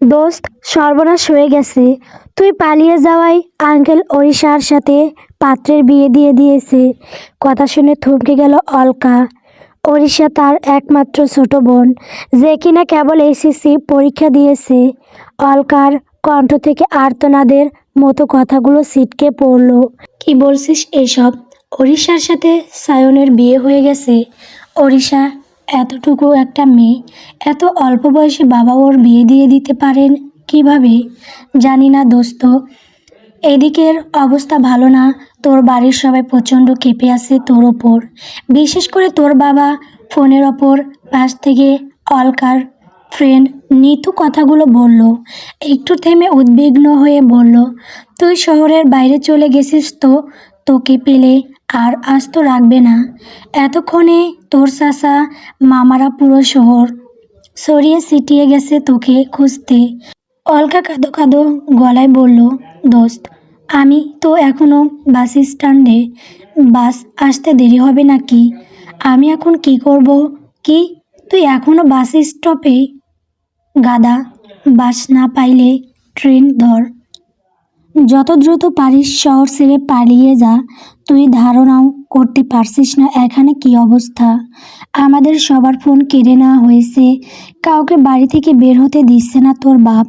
দোস্ত, সর্বনাশ হয়ে গেছে। তুই পালিয়ে যাওয়ায় আঙ্কেল ওড়িশার সাথে পাত্রের বিয়ে দিয়ে দিয়েছে। কথা শুনে থমকে গেল অলকা। ওড়িশা তার একমাত্র ছোট বোন, যে কিনা কেবল এসএসসি পরীক্ষা দিয়েছে। অলকার কণ্ঠ থেকে আর্তনাদের মতো কথাগুলো ছিটকে পড়ল। কি বলছিস এসব? ওড়িশার সাথে সায়নের বিয়ে হয়ে গেছে? ওড়িশা এতটুকু একটা মেয়ে, এত অল্প বয়সে বাবা ওর বিয়ে দিয়ে দিতে পারেন কিভাবে? জানি না দোস্ত। এদিকের অবস্থা ভালো না। তোর বাড়ির সবাই প্রচণ্ড ক্ষেপে আছে তোর ওপর। বিশেষ করে তোর বাবা ফোনের ওপর পাশ থেকে অলকার ফ্রেন্ড নিতু কথাগুলো বলল। একটু থেমে উদ্বিগ্ন হয়ে বলল, তুই শহরের বাইরে চলে গেছিস তো? তোকে পেলে আর আস্ত রাখবে না। এতক্ষণে তোর চাচা মামারা পুরো শহর ছড়িয়ে ছিটিয়ে গেছে তোকে খুঁজতে। অলকা কাঁদো কাঁদো গলায় বলল, দোস্ত, আমি তো এখনও বাস স্ট্যান্ডে। বাস আসতে দেরি হবে নাকি? আমি এখন কি করব? কি, তুই এখনও বাস স্টপে? গাদা, বাস না পাইলে ট্রেন ধর। যত দ্রুত পারিস শহর ছেড়ে পালিয়ে যা। তুই ধারণাও করতে পারছিস না এখানে কি অবস্থা। আমাদের সবার ফোন কেড়ে নেওয়া হয়েছে। কাউকে বাড়ি থেকে বের হতে দিচ্ছে না তোর বাপ।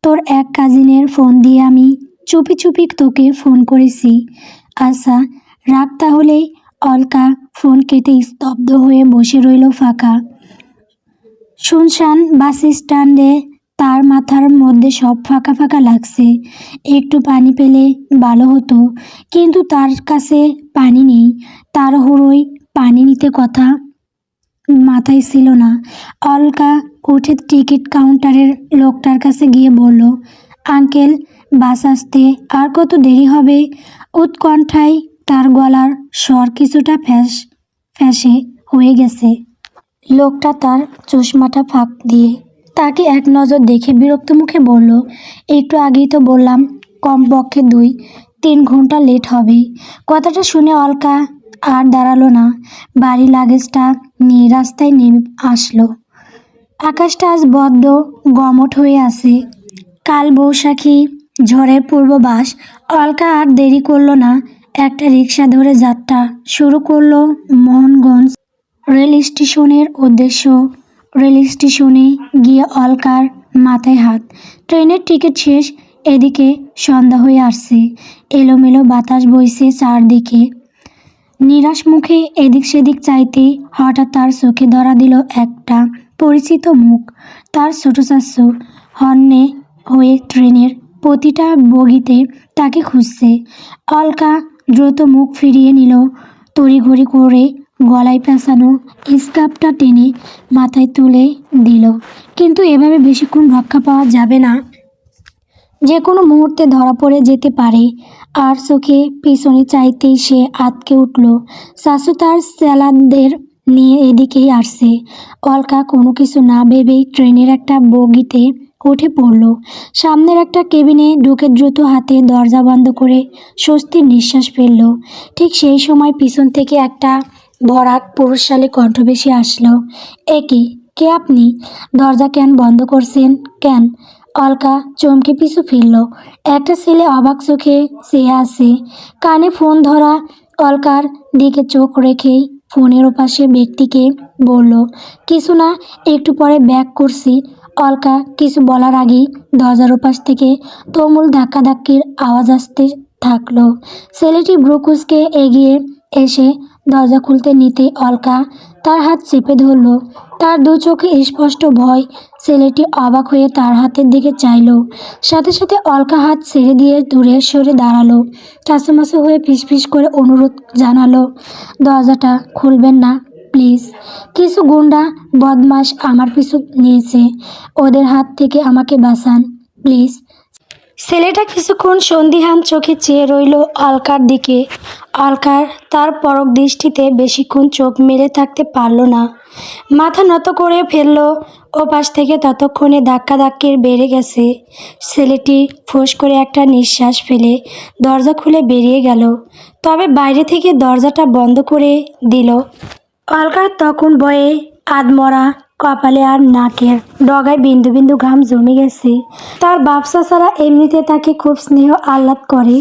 তোর এক কাজিনের ফোন দিয়ে আমি চুপি চুপি তোকে ফোন করেছি। আচ্ছা, রাগ তাহলে। অলকা ফোন কেটে স্তব্ধ হয়ে বসে রইল ফাঁকা শুনশান বাস স্ট্যান্ডে। তার মাথার মধ্যে সব ফাঁকা ফাঁকা লাগছে। একটু পানি পেলে ভালো হতো, কিন্তু তার কাছে পানি নেই। তাড়াহুড়োয় পানি নিতে কথা মাথায় ছিল না। অলকা উঠে টিকিট কাউন্টারের লোকটার কাছে গিয়ে বলল, আঙ্কেল, বাস আসতে আর কত দেরি হবে? উৎকণ্ঠায় তার গলার স্বর কিছুটা ফ্যাঁসে হয়ে গেছে। লোকটা তার চশমাটা ফাঁক দিয়ে তাকে এক নজর দেখে বিরক্ত মুখে বলল, একটু আগেই তো বললাম কমপক্ষে 2-3 ঘন্টা লেট হবে। কথাটা শুনে অলকা আর দাঁড়ালো না। বাড়ি লাগেজটা নিয়ে রাস্তায় নেমে আসলো। আকাশটা আজ বড্ড গমট হয়ে আছে। কাল বৈশাখী ঝড়ের পূর্বাভাস। অলকা আর দেরি করলো না। একটা রিক্সা ধরে যাত্রা শুরু করলো মোহনগঞ্জ রেল স্টেশনের উদ্দেশ্য। রেল স্টেশনে গিয়ে অলকার মাথায় হাত। ট্রেনের টিকিট শেষ। এদিকে সন্ধ্যা হয়ে আসছে। এলোমেলো বাতাস বইছে চারদিকে। নিরাশ মুখে এদিক সেদিক চাইতে হঠাৎ তার চোখে ধরা দিল একটা পরিচিত মুখ। তার ছোট চাচ্চু হন্যে হয়ে ট্রেনের প্রতিটা বগিতে তাকে খুঁজছে। অলকা দ্রুত মুখ ফিরিয়ে নিল। তড়িঘড়ি করে গলায় পেঁচানো স্কার্ফটা টেনে মাথায় তুলে দিল। কিন্তু এভাবে বেশিক্ষণ রক্ষা পাওয়া যাবে না। যে কোনো মুহূর্তে ধরা পড়ে যেতে পারে। আর চোখে পিছনে চাইতেই সে আঁতকে উঠল। শাশু তার স্যালাডদের নিয়ে এদিকেই আসছে। অলকা কোনো কিছু না ভেবেই ট্রেনের একটা বগিতে উঠে পড়ল। সামনের একটা কেবিনে ঢুকে দ্রুত হাতে দরজা বন্ধ করে স্বস্তির নিঃশ্বাস ফেলল। ঠিক সেই সময় পিছন থেকে একটা ভরাট পুরুষশালী কণ্ঠ ভেসে আসলো, এ কি, কে আপনি? দরজা কেন বন্ধ করছেন কেন? অলকা চমকে পিছু ফিরল। একটা ছেলে অবাক চোখে চেয়ে আছে, কানে ফোন ধরা। অলকার দিকে চোখ রেখেই ফোনের ওপাশে ব্যক্তিকে বলল, কিছু না, একটু পরে ব্যাক করছি। অলকা কিছু বলার আগেই দরজার ওপাশ থেকে তুমুল ধাক্কাধাক্কির আওয়াজ আসতে থাকলো। ছেলেটি ব্রুকুসকে এগিয়ে এসে দরজা খুলতে নিতে অলকা তার হাত চেপে ধরল। তার দু চোখে স্পষ্ট ভয়। ছেলেটি অবাক হয়ে তার হাতের দিকে চাইল। সাথে সাথে অলকা হাত ছেড়ে দিয়ে দূরে সরে দাঁড়ালো। কাছুমাছু হয়ে ফিসফিস করে অনুরোধ জানালো, দরজাটা খুলবেন না প্লিজ। কিছু গুন্ডা বদমাশ আমার পিছু নিয়েছে। ওদের হাত থেকে আমাকে বাঁচান প্লিজ। ছেলেটা কিছুক্ষণ সন্দিহান চোখে চেয়ে রইল অলকার দিকে। অলকার তার পরক দৃষ্টিতে বেশিক্ষণ চোখ মেলে থাকতে পারল না। মাথা নত করে ফেলল। ওপাশ থেকে ততক্ষণে ধাক্কাধাক্কির বেড়ে গেছে। ছেলেটি ফোঁস করে একটা নিঃশ্বাস ফেলে দরজা খুলে বেরিয়ে গেল। তবে বাইরে থেকে দরজাটা বন্ধ করে দিল। অলকার তখন ভয়ে আধমরা কপালে আর নাকের ডগায় বিন্দু বিন্দু ঘাম জমে গেছে। তার বাপ চাচারা এমনিতে তাকে খুব স্নেহ আহ্লাদ করে,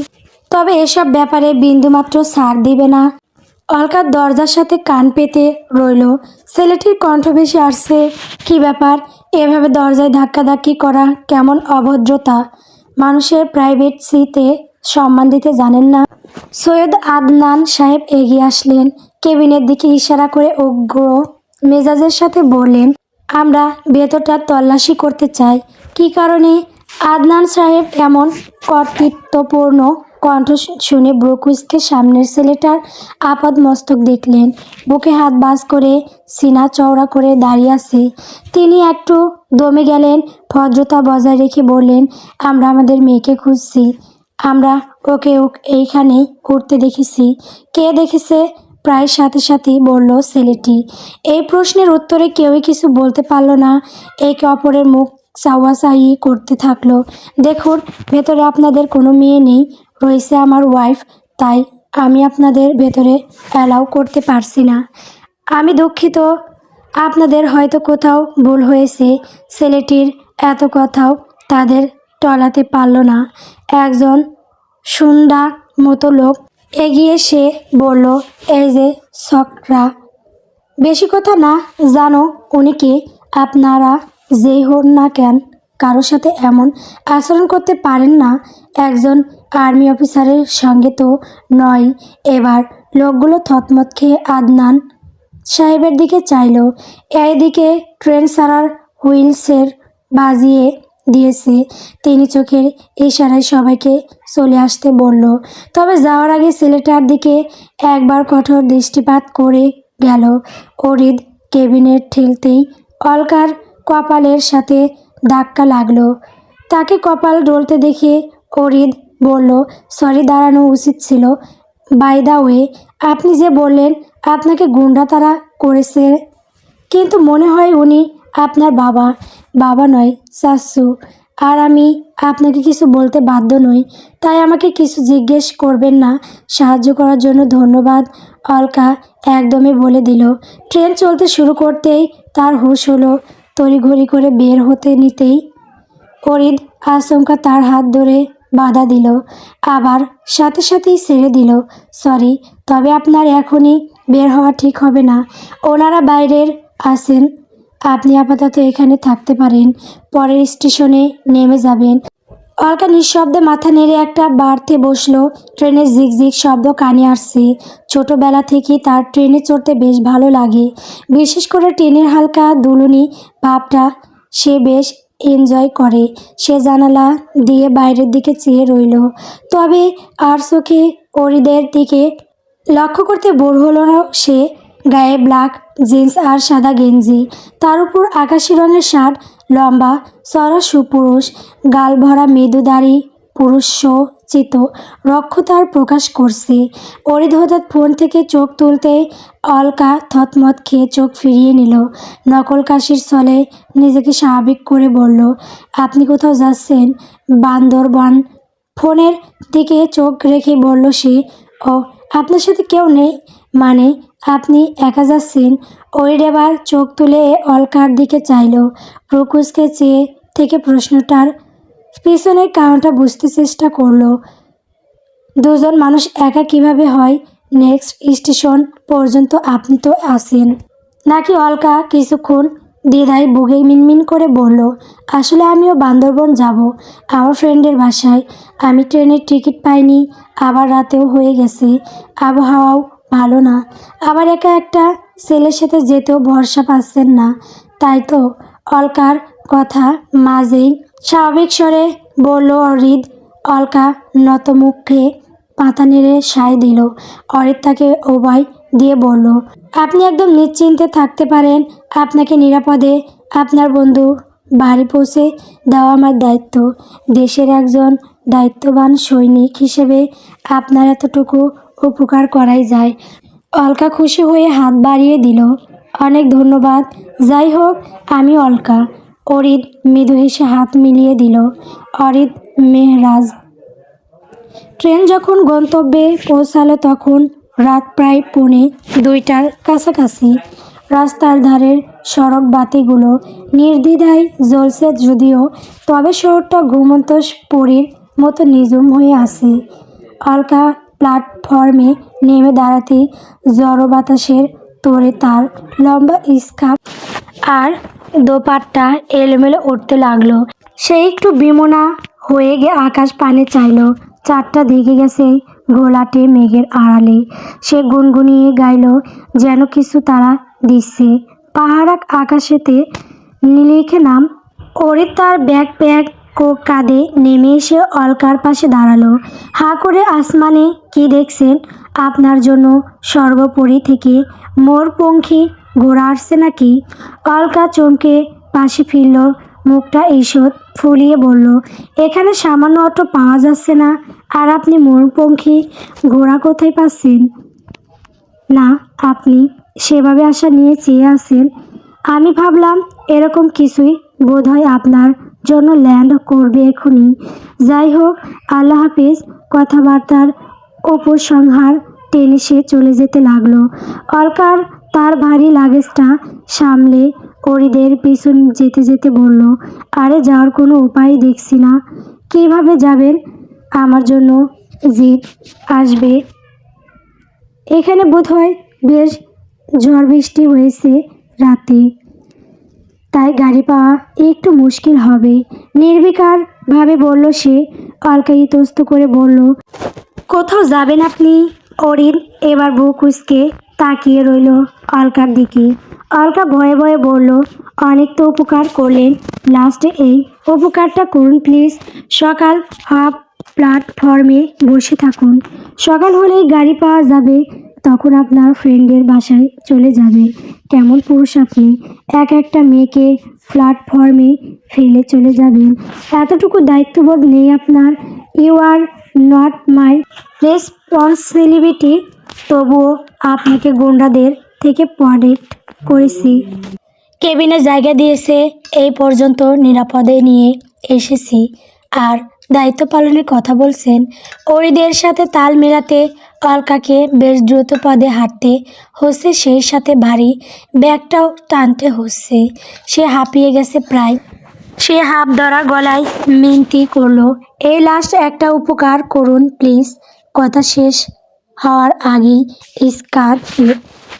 তবে এসব ব্যাপারে বিন্দুমাত্র ছাড় দিবে না। অলকার দরজার সাথে কান পেতে রইল। ছেলেটির কণ্ঠ ভেসে আসছে, কি ব্যাপার, এভাবে দরজায় ধাক্কাধাক্কি করা কেমন অভদ্রতা। মানুষের প্রাইভেট সিতে সম্মান দিতে জানেন না? সৈয়দ আদনান সাহেব এগিয়ে আসলেন, কেবিনের দিকে ইশারা করে উগ্র মেজাজের সাথে বললেন, আমরা ভেতরটা তল্লাশি করতে চাই। কী কারণে? আদনান সাহেব এমন কর্তৃত্বপূর্ণ কণ্ঠ শুনে ব্রুকুইসকে সামনের ছেলেটার আপাদ মস্তক দেখলেন। বুকে হাত বাজ করে সিনা চওড়া করে দাঁড়িয়ে আছে। তিনি একটু দমে গেলেন, ভদ্রতা বজায় রেখে বললেন, আমরা আমাদের মেয়েকে খুঁজছি। আমরা ওকে এইখানে উঠতে দেখেছি। কে দেখেছে? প্রায় সাথে সাথেই বলল ছেলেটি। এই প্রশ্নের উত্তরে কেউই কিছু বলতে পারল না। একে অপরের মুখ চাওয়াচাই করতে থাকলো। দেখুন, ভেতরে আপনাদের কোনো মেয়ে নেই, রয়েছে আমার ওয়াইফ, তাই আমি আপনাদের ভেতরে অ্যালাউ করতে পারছি না। আমি দুঃখিত, আপনাদের হয়তো কোথাও ভুল হয়েছে। ছেলেটির এত কথাও তাদের টলাতে পারল না। একজন সুন্ডা মতো লোক এগিয়ে এসে বলল, এই যে সকরা, বেশি কথা না জানো উনি কে? আপনারা যেই হন না কেন কারোর সাথে এমন আচরণ করতে পারেন না। একজন আর্মি অফিসারের সঙ্গে তো নয়। এবার লোকগুলো থতমত খেয়ে আদনান সাহেবের দিকে চাইল। এইদিকে ট্রেন ছাড়ার হুইলসের বাজিয়ে দিয়েছে। তিনি চোখের ইশারায় সবাইকে চলে আসতে বলল, তবে যাওয়ার আগে ছেলেটার দিকে একবার কঠোর দৃষ্টিপাত করে গেল। অরিদ কেবিনের ঠেলতেই অলকার কপালের সাথে ধাক্কা লাগলো। তাকে কপাল ডলতে দেখে অরিদ বলল, সরি, দাঁড়ানো উচিত ছিল। বাই দ্য ওয়ে, আপনি যে বললেন আপনাকে গুন্ডা তাড়া করেছে, কিন্তু মনে হয় উনি আপনার বাবা। বাবা নয়, চাচ্চু। আর আমি আপনাকে কিছু বলতে বাধ্য নই, তাই আমাকে কিছু জিজ্ঞেস করবেন না। সাহায্য করার জন্য ধন্যবাদ, অলকা একদমই বলে দিল। ট্রেন চলতে শুরু করতেই তার হুঁশ হলো। তড়িঘড়ি করে বের হতে নিতেই অরিদ আচমকা তার হাত ধরে বাধা দিল, আবার সাথে সাথেই ছেড়ে দিল। সরি, তবে আপনার এখনই বের হওয়া ঠিক হবে না। ওনারা বাইরের আছেন, আপনি আপাতত এখানে থাকতে পারেন, পরের স্টেশনে নেমে যাবেন। অলকা নিঃশব্দে মাথা নেড়ে একটা বার্থে বসলো। ট্রেনের ঝিকঝিক শব্দ কানে আসছে। ছোটবেলা থেকেই তার ট্রেনে চড়তে বেশ ভালো লাগে, বিশেষ করে ট্রেনের হালকা দুলুনি ভাবটা সে বেশ এনজয় করে। সে জানালা দিয়ে বাইরের দিকে চেয়ে রইল, তবে আর চোখে অরিদের দিকে লক্ষ্য করতে বোর হলো না সে। গায়ে ব্ল্যাক জিন্স আর সাদা গেঞ্জি, তার উপর আকাশি রঙের শার্ট, লম্বা চড়া সুপুরুষ, গাল ভরা মৃদু দাড়ি, পুরুষোচিত রক্ষতার প্রকাশ করছে। অরিদ হঠাৎ ফোন থেকে চোখ তুলতেই অলকা থতমত খেয়ে চোখ ফিরিয়ে নিল। নকল কাশির ছলে নিজেকে স্বাভাবিক করে বলল, আপনি কোথাও যাচ্ছেন? বান্দরবান। ফোনের দিকে চোখ রেখে বলল সে। ও, আপনার সাথে কেউ নেই? মানে আপনি একা যাচ্ছেন? অরিদ এবার চোখ তুলে অলকার দিকে চাইল। প্রকুশকে চেয়ে থেকে প্রশ্নটার পিছনের কারণটা বুঝতে চেষ্টা করলো। দুজন মানুষ একা কিভাবে হয়? নেক্সট স্টেশন পর্যন্ত আপনি তো আছেন নাকি? অলকা কিছুক্ষণ দ্বিধায় বুকে মিনমিন করে বলল, আসলে আমিও বান্দরবন যাব, আমার ফ্রেন্ডের বাসায়। আমি ট্রেনের টিকিট পাইনি, আবার রাতেও হয়ে গেছে, আবহাওয়াও ভালো না, আবার একা একটা ছেলের সাথে যেতেও ভরসা পাচ্ছেন না, তাই তো। অলকার কথা মাঝেই স্বাভাবিক স্বরে বলল অরিদ। অলকা নত মুখে মাথা নেড়ে সায় দিল। অরিদ তাকে অভয় দিয়ে বলল, আপনি একদম নিশ্চিন্তে থাকতে পারেন, আপনাকে নিরাপদে আপনার বন্ধু বাড়ি পৌঁছে দেওয়া আমার দায়িত্ব। দেশের একজন দায়িত্ববান সৈনিক হিসেবে আপনার এতটুকু উপকার করাই যায়। অলকা খুশি হয়ে হাত বাড়িয়ে দিল, অনেক ধন্যবাদ। যাই হোক, আমি অলকা। অরিদ মৃদু হেসে হাত মিলিয়ে দিল। অরিদ মেহরাজ। ট্রেন যখন গন্তব্যে পৌঁছালো তখন রাত প্রায় 1:45 কাছাকাছি। রাস্তার ধারের সড়ক বাতিগুলো নির্দ্বিধায় জ্বলছে যদিও, তবে শহরটা ঘুমন্ত পরীর মতো নিঝুম হয়ে আছে। অলকা প্ল্যাটফর্মে নেমে দাঁড়াতেই জড়ো বাতাসের তোড়ে তার লম্বা স্কার্ফ আর দোপাট্টা এলোমেলো উঠতে লাগলো। সে একটু বিমনা হয়ে আকাশ পানে চাইল। চাঁদটা ঢেকে গেছে ঘোলাটে মেঘের আড়ালে। সে গুনগুনিয়ে গাইল, যেন কিছু তারা দিচ্ছে পাহাড় আকাশেতে লিখে নাম। ওরে তার ব্যাকপ্যাক কাঁধে নেমে এসে অলকার পাশে দাঁড়ালো। হাঁ করে, আসমানে কি দেখছেন? আপনার জন্য স্বর্গপুরী থেকে মোরপঙ্খী ঘোড়া আসছে নাকি? অলকা চমকে পাশে ফিরল, মুখটা ঈষৎ ফুলিয়ে বলল, এখানে সামান্য অটো পাওয়া যাচ্ছে না, আর আপনি মোরপঙ্খী ঘোড়া কোথায় পাচ্ছেন? না, আপনি সেভাবে আশা নিয়ে চেয়ে আছেন। আমি ভাবলাম এরকম কিছুই বোধহয় আপনার জন্য ল্যান্ড করবে এখনই। যাই হোক, আল্লাহ হাফিজ। কথাবার্তার উপসংহার টেনে সে চলে যেতে লাগলো। অলকার তার ভারী লাগেজটা সামলে অরিদের পিছন যেতে যেতে বলল, আরে যাওয়ার কোনো উপায় দেখছি না। কিভাবে যাবেন? আমার জন্য জিপ আসবে। এখানে বোধহয় বেশ ঝড় বৃষ্টি হয়েছে রাতে, তাই গাড়ি পাওয়া একটু মুশকিল হবে। নির্বিকারভাবে বলল সে। অলকা ইতস্ত করে বলল, কোথাও যাবেন আপনি? অরিন এবার বুক কুঁচকে তাকিয়ে রইল অলকার দিকে। অলকা ভয়ে ভয়ে বলল, অনেক তো উপকার করলেন, লাস্টে এই উপকারটা করুন প্লিজ। সকাল হাফ প্ল্যাটফর্মে বসে থাকুন, সকাল হলেই গাড়ি পাওয়া যাবে, তখন আপনার ফ্রেন্ডের বাসায় চলে যাবে। কেমন পুরুষ আপনি, একটা মেয়েকে প্ল্যাটফর্মে ফেলে চলে যাবেন? এতটুকু দায়িত্ববোধ নেই আপনার? You are not my responsibility. তবুও আপনাকে গুন্ডাদের থেকে প্রটেক্ট করেছি, কেবিনে জায়গা দিয়েছে, এই পর্যন্ত নিরাপদে নিয়ে এসেছি, আর দায়িত্ব পালনের কথা বলছেন। অরিদের সাথে তাল মেলাতে অলকাকে বেশ দ্রুত পদে হাঁটতে হচ্ছে, সেই সাথে ভারী ব্যাগটাও টানতে হচ্ছে। সে হাঁপিয়ে গেছে প্রায়। সে হাঁপ ধরা গলায় মিনতি করলো, এই লাস্ট একটা উপকার করুন প্লিজ। কথা শেষ হওয়ার আগেই স্কার্ফ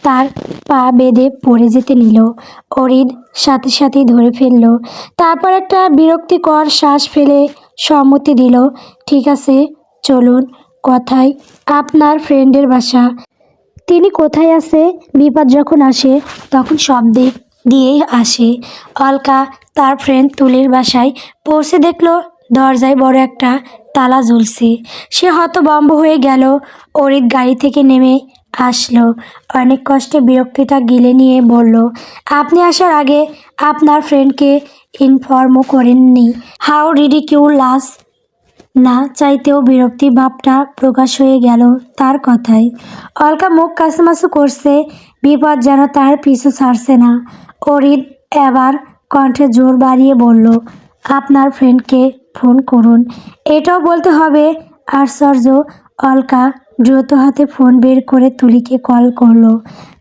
তার পা বেঁধে পড়ে যেতে নিল। অরিদ সাথে সাথেই ধরে ফেলল। তারপর একটা বিরক্তিকর শ্বাস ফেলে সম্মতি দিল, ঠিক আছে চলুন। কোথায় আপনার ফ্রেন্ডের বাসা? তিনি কোথায় আছে? বিপদ যখন আসে তখন সব দিক দিয়েই আসে। অলকা তার ফ্রেন্ড তুলির বাসায় পৌঁছে দেখল দরজায় বড় একটা তালা ঝুলছে। সে হতভম্ব হয়ে গেল। অরিদ গাড়ি থেকে নেমে আসলো, অনেক কষ্টে বিরক্তিটা গিলে নিয়ে বলল, আপনি আসার আগে আপনার ফ্রেন্ডকে ইনফর্মও করেননি? How ridiculous. না চাইতেও বিরক্তি ভাবটা প্রকাশ হয়ে গেল তার কথায়। অলকা মুখ কাছুমাছু করছে, বিপদ যেন তার পিছু ছাড়ছে না। অরিদ এবার কণ্ঠে জোর বাড়িয়ে বলল, আপনার ফ্রেন্ডকে ফোন করুন। এটাও বলতে হবে? আশ্চর্য। অলকা দ্রুত হাতে ফোন বের করে তুলিকে কল করলো।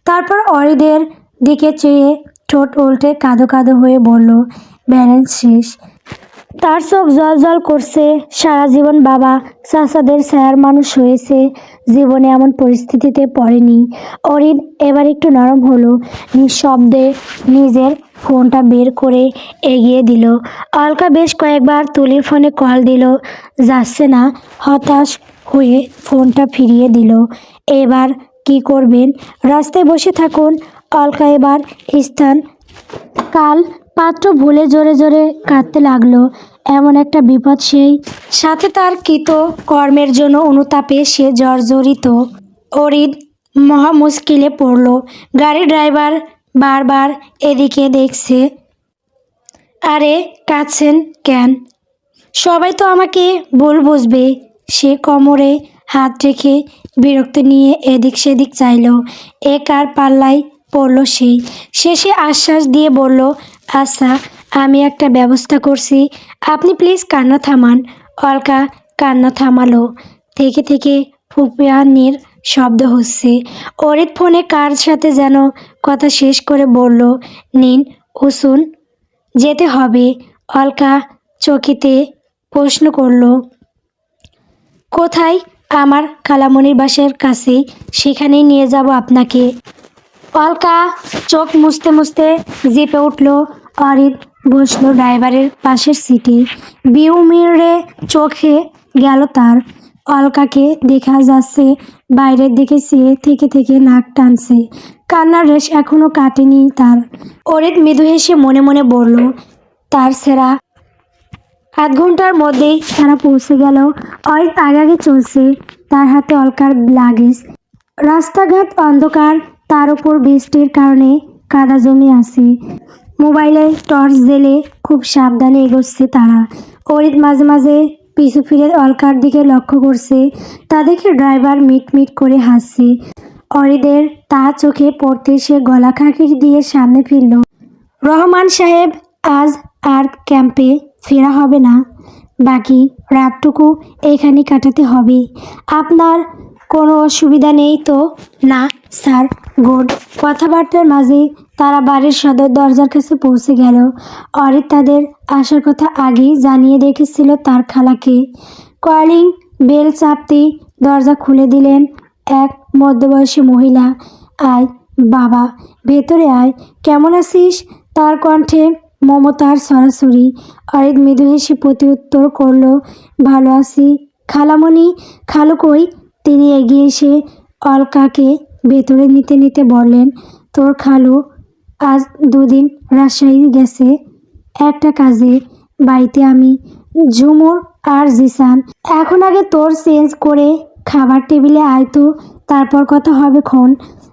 তারপর অরিদের দিকে চেয়ে ঠোঁট উল্টে কাঁদো কাঁদো হয়ে বলল, ব্যালেন্স শেষ। তার চোখ জল জল করছে। সারা জীবন বাবা চাচাদের ছায়ার মানুষ হয়েছে, জীবনে এমন পরিস্থিতিতে পড়েনি। অরিদ এবার একটু নরম হলো। নিঃশব্দে নিজের ফোনটা বের করে এগিয়ে দিল। অলকা বেশ কয়েকবার তুলির ফোনে কল দিল, যাচ্ছে না। হতাশ হয়ে ফোনটা ফিরিয়ে দিল। এবার কি করবেন? রাস্তায় বসে থাকুন। অলকা এবার স্থান কাল পাত্র ভুলে জোরে জোরে কাঁদতে লাগলো। এমন একটা বিপদ, সেই সাথে তার কৃত কর্মের জন্য অনুতাপে সে জর্জরিত। অরিদ মহা মুশকিলে পড়ল। গাড়ির ড্রাইভার বারবার এদিকে দেখছে। আরে কাঁদছেন কেন? সবাই তো আমাকে ভুল বুঝবে। সে কোমরে হাত রেখে বিরক্ত নিয়ে এদিক সেদিক চাইল। এ কার পাল্লায় পড়ল সেই। শেষে আশ্বাস দিয়ে বলল, আচ্ছা আমি একটা ব্যবস্থা করছি, আপনি প্লিজ কান্না থামান। অলকা কান্না থামালো। থেকে থেকে ফুপিয়ানির শব্দ হচ্ছে। অরিত ফোনে কার সাথে যেন কথা শেষ করে বলল, নিন উসুন, যেতে হবে। অলকা চকিতে প্রশ্ন করল, কোথায়? আমার খালামণির বাসার কাছেই, সেখানেই নিয়ে যাব আপনাকে। অলকা চোখ মুছতে মুছতে জিপে উঠল। অরিত বসলো ড্রাইভারের পাশের সিটে। ভিউ মিররে চোখে গেল তার। অলকাকে দেখা যাচ্ছে বাইরের দিকে চেয়ে থেকে থেকে নাক টানছে। কান্নার রেশ এখনো কাটেনি তার। অরিত মৃদু হেসে মনে মনে বলল, তার সেরা। আধ ঘন্টার মধ্যেই তারা পৌঁছে গেল। অরিত আগে আগে চলছে, তার হাতে অলকার লাগেজ। রাস্তাঘাট অন্ধকার, তার উপর বৃষ্টির কারণে কাদা জমে আছে। মোবাইলে টর্চ জেলে খুব সাবধানে এগোচ্ছে তারা। অরিত মাঝে মাঝে পিছু ফিরে অলকার দিকে লক্ষ্য করছে। তা দেখে ড্রাইভার মিট মিট করে হাসছে। অরিদের তা চোখে পড়তে সে গলা খাঁকির দিয়ে সামনে ফিরল। রহমান সাহেব, আজ আর ক্যাম্পে ফেরা হবে না, বাকি রাতটুকু এখানে কাটাতে হবে। আপনার কোনো অসুবিধা নেই তো? না স্যার, গুড। কথাবার্তার মাঝে তারা বাড়ির সদর দরজার কাছে পৌঁছে গেল। অরিত তাদের আসার কথা আগেই জানিয়ে রেখেছিল তার খালাকে। কলিং বেল চাপতেই দরজা খুলে দিলেন এক মধ্যবয়সী মহিলা। আয় বাবা, ভেতরে আয়। কেমন আছিস? তার কণ্ঠে মমতার সরাসরি। অরিত মৃদু হেসে প্রত্যুত্তর করল, ভালো আছি। খালামণি? খালু কই? তিনি এগিয়ে এসে অলকাকে ভেতরে নিতে নিতে বললেন, তোর খালু আজ দুদিন রাজশাহী গেছে একটা কাজে। বাড়িতে আমি, ঝুমুর আর জিসান। এখন আগে তোর চেঞ্জ করে খাবার টেবিলে আয় তো, তারপর কথা হবে খন।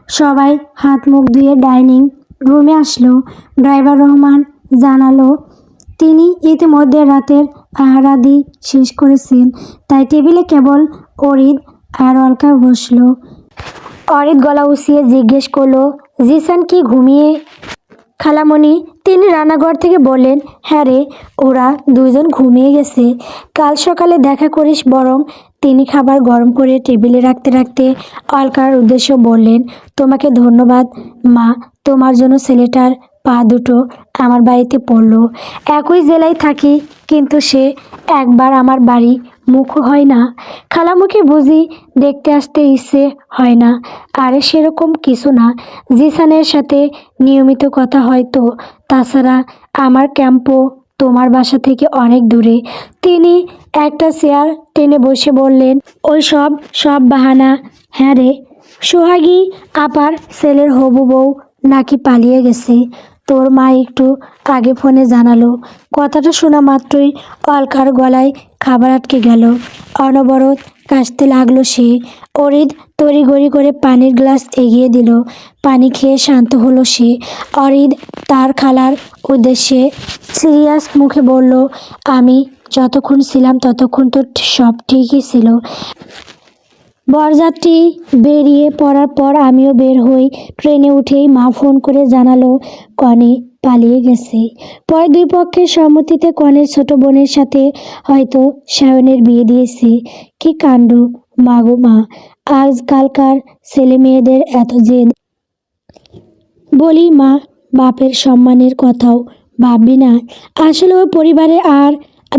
সবাই হাত মুখ ধুয়ে ডাইনিং রুমে আসলো। ড্রাইভার রহমান জানালো তিনি ইতিমধ্যে রাতের আহারাদি শেষ করেছেন, তাই টেবিলে কেবল অরিত আর অলকা বসলো। অরিত গলা উঁচিয়ে জিজ্ঞেস করলো, জিসান কি ঘুমিয়ে? খালামণি, তিনি রান্নাঘর থেকে বললেন, হ্যাঁ রে, ওরা দুইজন ঘুমিয়ে গেছে। কাল সকালে দেখা করিস বরং। তিনি খাবার গরম করে টেবিলে রাখতে রাখতে অলকার উদ্দেশ্য বললেন, তোমাকে ধন্যবাদ মা, তোমার জন্য ছেলেটার পা দুটো আমার বাড়িতে পড়লো। একই জেলায় থাকি, কিন্তু সে একবার আমার বাড়ি মুখ হয় না। খালামুখে বুঝি দেখতে আসতে ইচ্ছে হয় না। আরে সেরকম কিছু না, জিসানের সাথে নিয়মিত কথা হয় তো। তাছাড়া আমার ক্যাম্পও তোমার বাসা থেকে অনেক দূরে। তিনি একটা চেয়ার টেনে বসে বললেন, ওই সব সব বাহানা। হ্যাঁ রে, সোহাগী আপার ছেলের হবু বউ নাকি পালিয়ে গেছে, তোর মা একটু আগে ফোনে জানালো। কথাটা শোনা মাত্রই অলকার গলায় খাবার আটকে গেল। অনবরত কাশতে লাগলো সে। অরিত তড়িঘড়ি করে পানির গ্লাস এগিয়ে দিল। পানি খেয়ে শান্ত হলো সে। অরিত তার খালার উদ্দেশ্যে সিরিয়াস মুখে বলল, আমি যতক্ষণ ছিলাম ততক্ষণ তো সব ঠিকই ছিল। বরযাত্রী বেরিয়ে পড়ার পর আমিও বের হই। ট্রেনে উঠেই মা ফোন করে জানালো কনে পালিয়ে গেছে। পরে দুই পক্ষের সম্মতিতে কনের ছোট বোনের সাথে হয়তো সায়নের বিয়ে দিয়েছে। কি কাণ্ড, মাগো মা, আজকালকার ছেলে মেয়েদের এত জেদ। বলি মা, বাপের সম্মানের কথাও ভাববি না? আসলে ওই পরিবারে আর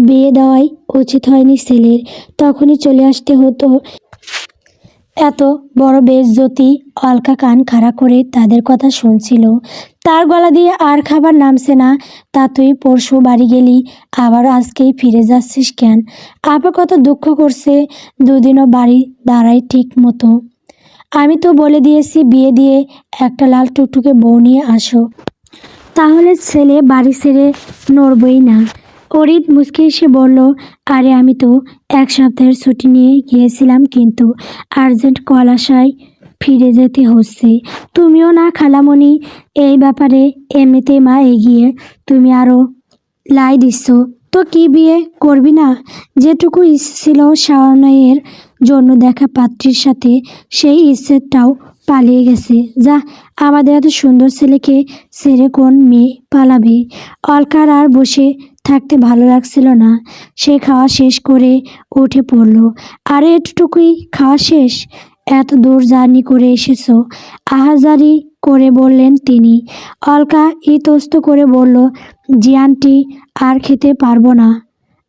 বিয়ে দেওয়াই উচিত হয়নি ছেলের, তখনই চলে আসতে হতো। এত বড় বেইজ্জতি। অলকা কান খাড়া করে তাদের কথা শুনছিল। তার গলা দিয়ে আর খাবার নামছে না। তা তুই পরশু বাড়ি গেলি, আবার আজকেই ফিরে যাচ্ছিস কেন? আপা কত দুঃখ করছে, দুদিনও বাড়ি দাঁড়াই ঠিক মতো। আমি তো বলে দিয়েছি বিয়ে দিয়ে একটা লাল টুকটুকে বউ নিয়ে আসো, তাহলে ছেলে বাড়ি ছেড়ে নড়বই না। অরিত মুচকি এসে বলল, আরে আমি তো এক সপ্তাহের ছুটি নিয়ে গিয়েছিলাম, কিন্তু আর্জেন্ট কল আসায় ফিরে যেতে হচ্ছে। তুমিও না খালামণি? এই ব্যাপারে এমনিতেই মা এগিয়ে, তুমি আরও লাই দিচ্ছ তো। কি বিয়ে করবি না? যেটুকু ইচ্ছে ছিল শাওনের জন্য দেখা পাত্রীর সাথে, সেই ইচ্ছেটাও পালিয়ে গেছে। যা, আমাদের এত সুন্দর ছেলেকে ছেড়ে কোন মেয়ে পালাবে? অলকার আর বসে থাকতে ভালো লাগছিল না। সে খাওয়া শেষ করে উঠে পড়ল। আরে এটুকুই খাওয়া শেষ? এত দূর জার্নি করে এসেছো? আহাজারি করে বললেন তিনি। অলকা ইতস্ত করে বলল, জি আন্টি, আর খেতে পারবো না।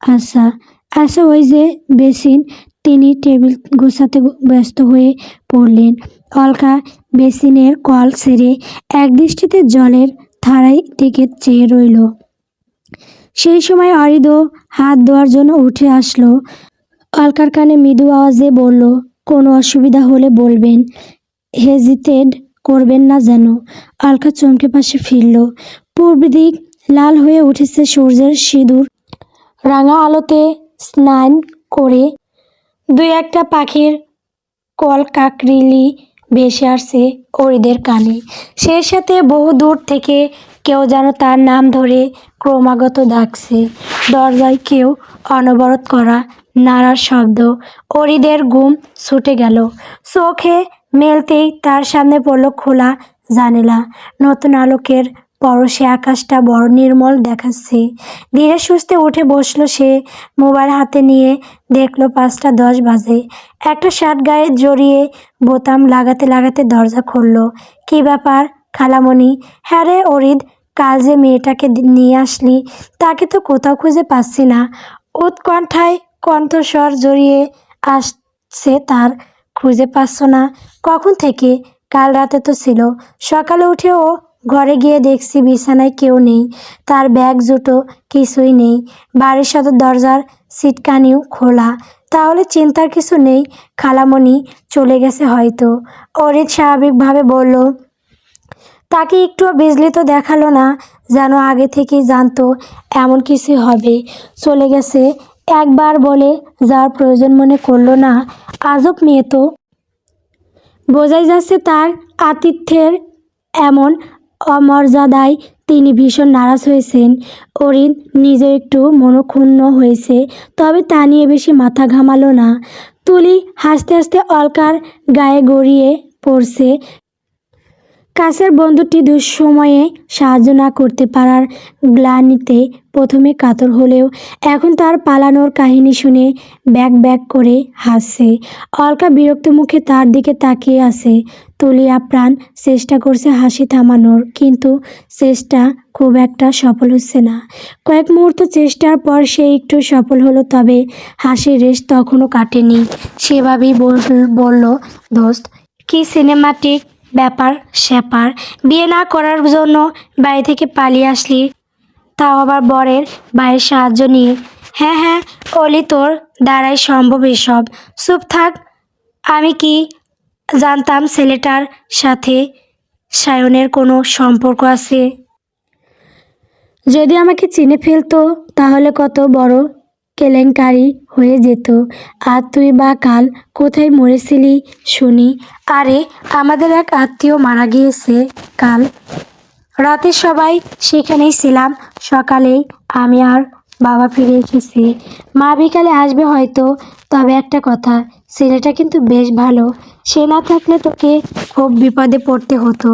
আচ্ছা আচ্ছা, ওই যে বেসিন। তিনি টেবিল গোছাতে ব্যস্ত হয়ে পড়লেন। অলকা বেসিনের কল ছেড়ে একদৃষ্টিতে জলের ধারায় দিকে চেয়ে রইল। সেই সময় অরিদও হাত ধোয়ার জন্য উঠে আসলো। অলকার কানে মৃদু আওয়াজে বলল, কোনো অসুবিধা হলে বলবেন, হেজিটেট করবেন না যেন। অলকা চমকে পাশে ফিরল। পূর্ব দিক লাল হয়ে উঠেছে সূর্যের সিঁদুর রাঙা আলোতে স্নান করে দুই একটা পাখির কলকাকলিলি ভেসে আসছে অরিদের কানে। সেই সাথে বহু দূর থেকে কেউ যেন তার নাম ধরে ক্রমাগত ডাকছে। দরজায় কেউ অনবরত করা নাড়ার শব্দ। অরিদের ঘুম ছুটে গেল। চোখে মেলতেই তার সামনে পড়ল খোলা জানালা। নতুন আলোকের পরশে আকাশটা বড় নির্মল দেখাচ্ছে। ধীরে সুস্থে উঠে বসলো সে। মোবাইল হাতে নিয়ে দেখলো 5টা 10 বাজে। একটা শার্ট গায়ে জড়িয়ে বোতাম লাগাতে লাগাতে দরজা খুললো। কি ব্যাপার খালামণি? হ্যাঁ রে অরিদ, কাল যে মেয়েটাকে নিয়ে আসলি তাকে তো কোথাও খুঁজে পাচ্ছি না। উৎকণ্ঠায় কণ্ঠস্বর জড়িয়ে আসছে তার। খুঁজে পাচ্ছ না? কখন থেকে? কাল রাতে তো ছিল। সকালে উঠে ও ঘরে গিয়ে দেখছি বিছানায় কেউ নেই, তার ব্যাগ জুটো কিছুই নেই, বাড়ির সদর দরজার সিটকানিও খোলা। তাহলে চিন্তার কিছু নেই, খালামণি চলে গেছে হয়তো। অরিদ স্বাভাবিকভাবে বলল। তাকে একটুও বিচলিত দেখালো না, যেন আগে থেকেই জানতো এমন কিছু হবে। চলে গেছে একবার বলে যাওয়ার প্রয়োজন মনে করলো না। আজব মেয়ে তো। বোঝাই যাচ্ছে তার আতিথ্যের এমন অমর্যাদায় তিনি ভীষণ নারাজ হয়েছেন। অরিন নিজেও একটু মনক্ষুণ্ণ হয়েছে, তবে তা নিয়ে বেশি মাথা ঘামালো না। তুলি হাসতে হাসতে অলকার গায়ে গড়িয়ে পড়ছে। কাছের বন্ধুটি দুঃসময়ে সাহায্য না করতে পারার গ্লানিতে প্রথমে কাতর হলেও এখন তার পালানোর কাহিনী শুনে ব্যাক ব্যাক করে হাসছে। অলকা বিরক্ত মুখে তার দিকে তাকিয়ে আছে। তুলি আপ্রাণ চেষ্টা করছে হাসি থামানোর, কিন্তু চেষ্টা খুব একটা সফল হচ্ছে না। কয়েক মুহূর্ত চেষ্টার পর সে একটু সফল হলো, তবে হাসির রেশ তখনও কাটেনি। সেভাবেই বলল, দোস্ত, কি সিনেমাটিক ব্যাপার স্যাপার, বিয়ে না করার জন্য বাড়ি থেকে পালিয়ে আসলি, তাও আবার বরের ভাইয়ের সাহায্য নিয়ে। হ্যাঁ হ্যাঁ অলি, তোর দ্বারাই সম্ভব এসব। চুপ থাক। আমি কি জানতাম ছেলেটার সাথে সায়নের কোনো সম্পর্ক আছে? যদি আমাকে চিনে ফেলতো তাহলে কত বড় কেলেঙ্কারি হয়ে যেত। আর তুই বা কাল কোথায় মরেছিলি শুনি? আরে, আমাদের এক আত্মীয় মারা গিয়েছে কাল রাতে, সবাই সেখানেই ছিলাম। সকালেই আমি আর বাবা ফিরে এসেছি। মা বিকালে আসবে হয়তো। তবে একটা কথা, ছেলেটা কিন্তু বেশ ভালো। সে না থাকলে তোকে খুব বিপদে পড়তে হতো।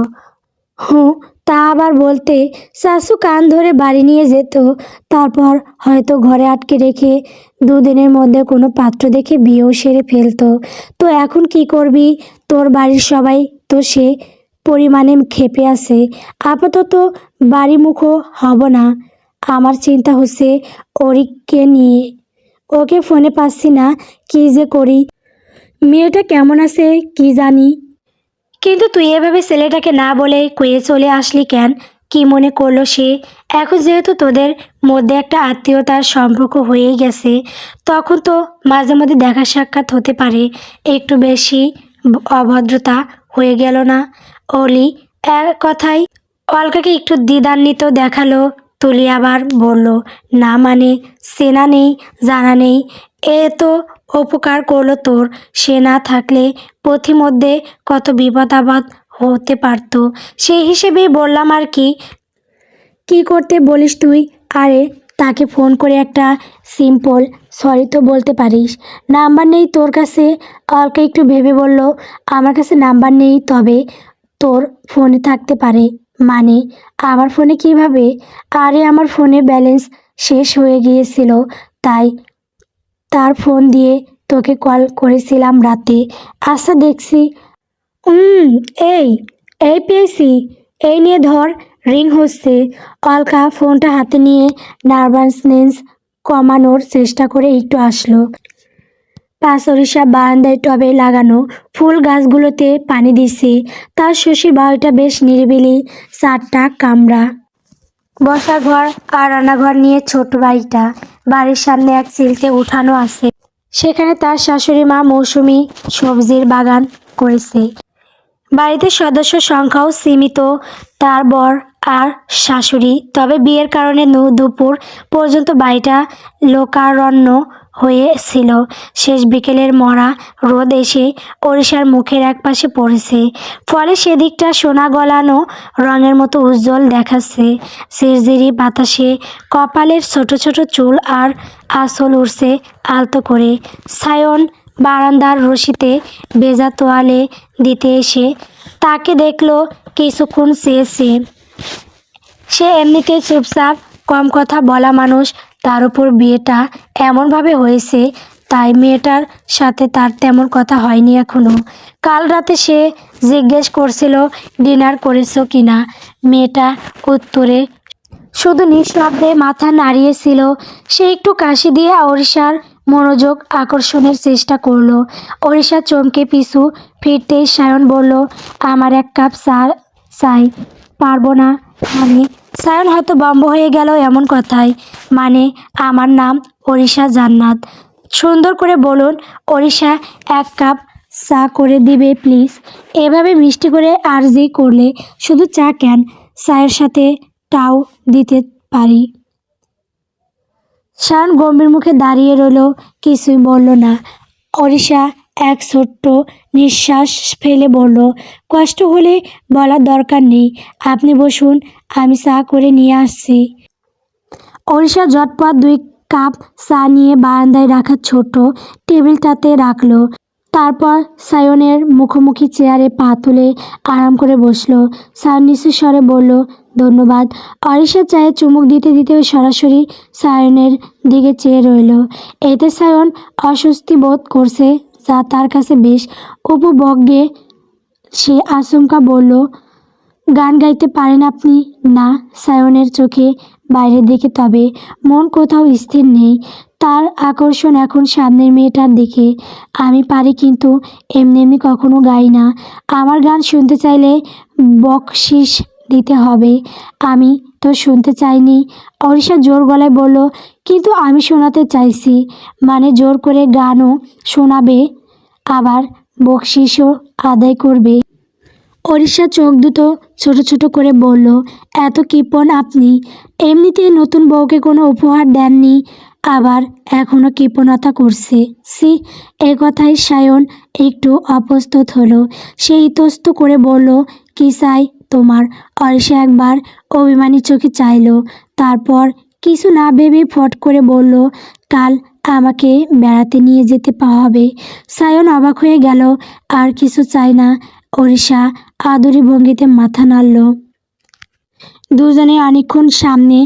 হুঁ, তা আবার বলতে। শাশু কান ধরে বাড়ি নিয়ে যেত, তারপর হয়তো ঘরে আটকে রেখে 2 দিনের মধ্যে কোনো পাত্র দেখে বিয়েও সেরে ফেলতো। তো এখন কি করবি? তোর বাড়ির সবাই তো সে পরিমাণে ক্ষেপে আছে। আপাতত বাড়িমুখো হব না। আমার চিন্তা হচ্ছে অরিককে নিয়ে। ওকে ফোনে পাচ্ছি না, কী যে করি। মেয়েটা কেমন আছে কি জানি। কিন্তু তুই এভাবে ছেলেটাকে না বলে কয়ে চলে আসলি কেন? কি মনে করলো সে? এখন যেহেতু তোদের মধ্যে একটা আত্মীয়তার সম্পর্ক হয়েই গেছে, তখন তো মাঝে মধ্যে দেখা সাক্ষাৎ হতে পারে। একটু বেশি অভদ্রতা হয়ে গেল না? অলি এক কথায় অলকাকে একটু দ্বিধান্বিত দেখালো। তুলি আবার বলল, না মানে, চেনা নেই জানা নেই, এ তো উপকার করলো তোর। সে না থাকলে পথিমধ্যে কত বিপদ আপদ হতে পারতো, সেই হিসেবেই বললাম আর কি। কি করতে বলিস তুই? আরে, তাকে ফোন করে একটা সিম্পল সরি তো বলতে পারিস। নাম্বার নেই তোর কাছে? অলকা একটু ভেবে বলল, আমার কাছে নাম্বার নেই, তবে তোর ফোনে থাকতে পারে। মানে, আমার ফোনে কিভাবে? আরে, আমার ফোনে ব্যালেন্স শেষ হয়ে গিয়েছিল, তাই তার ফোন দিয়ে তোকে কল করেছিলাম রাতে। আচ্ছা দেখছি। হুম। এই এই পেয়েছি, এই নিয়ে ধর, রিং হচ্ছে। অলকা ফোনটা হাতে নিয়ে নার্ভাসনেস কমানোর চেষ্টা করে একটু আসলো। সরিষা বারান্দায় টবে লাগানো ফুল গাছগুলোতে পানি দিচ্ছে। তার শ্বশুর বাড়িটা বেশ নিরিবিলি, 4টা কামরা, বসার ঘর আর রান্নাঘর নিয়ে ছোট বাড়িটা। বাড়ির সামনে এক চিলতে উঠানো আছে, সেখানে তার শাশুড়ি মা মৌসুমি সবজির বাগান করেছে। বাড়িতে সদস্য সংখ্যাও সীমিত, তার বর আর শাশুড়ি। তবে বিয়ের কারণে দুপুর পর্যন্ত বাড়িটা লোকারণ্য হয়েছিল। শেষ বিকেলের মরা রোদ এসে ওড়িশার মুখের একপাশে পড়েছে, ফলে সেদিকটা সোনা গলানো রঙের মতো উজ্জ্বল দেখাচ্ছে। ঝিরঝিরি বাতাসে কপালের ছোট ছোট চুল আর আঁচল উড়ছে আলতো করে। সায়ন বারান্দার রশিতে ভেজা তোয়ালে দিতে এসে তাকে দেখলো। কিছুক্ষণ চেয়েছে। সে এমনিতেই চুপচাপ, কম কথা বলা মানুষ, তার উপর বিয়েটা এমনভাবে হয়েছে, তাই মেয়েটার সাথে তার তেমন কথা হয়নি এখনো। কাল রাতে সে জিজ্ঞেস করছিল ডিনার করেছো কিনা। মেয়েটা উত্তরে শুধু নিঃশব্দে মাথা নাড়িয়েছিল। সে একটু কাশি দিয়ে ওড়িশার মনোযোগ আকর্ষণের চেষ্টা করলো। ওড়িশা চমকে পিছু ফিরতেই সায়ন বলল, আমার 1 কাপ চা চাই। পারবো না মানে? সায়ন হয়তো বম্ব হয়ে গেল এমন কথায়। মানে আমার নাম ওড়িশা জান্নাত। সুন্দর করে বলুন। ওড়িশা 1 কাপ চা করে দিবে প্লিজ। এভাবে মিষ্টি করে আর্জি করলে শুধু চা কেন, চায়ের সাথে টাও দিতে পারি। সায়ন গম্ভীর মুখে দাঁড়িয়ে রইল, কিছুই বলল না। ওড়িশা এক ছোট্ট নিঃশ্বাস ফেলে বলল, কষ্ট হলে বলার দরকার নেই, আপনি বসুন, আমি চা করে নিয়ে আসছি। ওড়িশা ঝটপট 2 কাপ চা নিয়ে বারান্দায় রাখা ছোট টেবিলটাতে রাখলো। তারপর সায়নের মুখোমুখি চেয়ারে পা তুলে আরাম করে বসলো। সায়ন নিচু স্বরে বলল, ধন্যবাদ। ওড়িশা চায়ে চুমুক দিতে দিতে সরাসরি সায়নের দিকে চেয়ে রইল। এতে সায়ন অস্বস্তি বোধ করছে, যা তার কাছে বেশ উপভোগ্য। সে আচমকা বলল, গান গাইতে পারেন আপনি? না। সায়নের চোখে বাইরের দিকে, তবে মন কোথাও স্থির নেই। তার আকর্ষণ এখন সামনের মেয়েটার দিকে। আমি পারি, কিন্তু এমনি এমনি কখনো গাই না। আমার গান শুনতে চাইলে বকশিস দিতে হবে। আমি তো শুনতে চাইনি। ওড়িশা জোর গলায় বলল, কিন্তু আমি শোনাতে চাইছি। মানে জোর করে গানও শোনাবে, আবার বকশিসও আদায় করবে। ওড়িশা চোখ দুটো ছোট ছোট করে বলল, এত কৃপণ আপনি? এমনিতেই নতুন বউকে কোনো উপহার দেননি, আবার এখনও কৃপণতা করছে। সি। এ কথায় সায়ন একটু অপ্রস্তুত হলো। সে ইতস্ত করে বলল, কি চাই তোমার? ওড়িশা একবার অভিমানী চোখে চাইল, তারপর কিছু না ভেবে ফট করে বলল, কাল আমাকে বেড়াতে নিয়ে যেতে হবে। সায়ন অবাক হয়ে গেল। আর কিছু চাই না? ওড়িশা আদুরি ভঙ্গিতে মাথা নাড়ল। দুজনে অনেকক্ষণ সামনে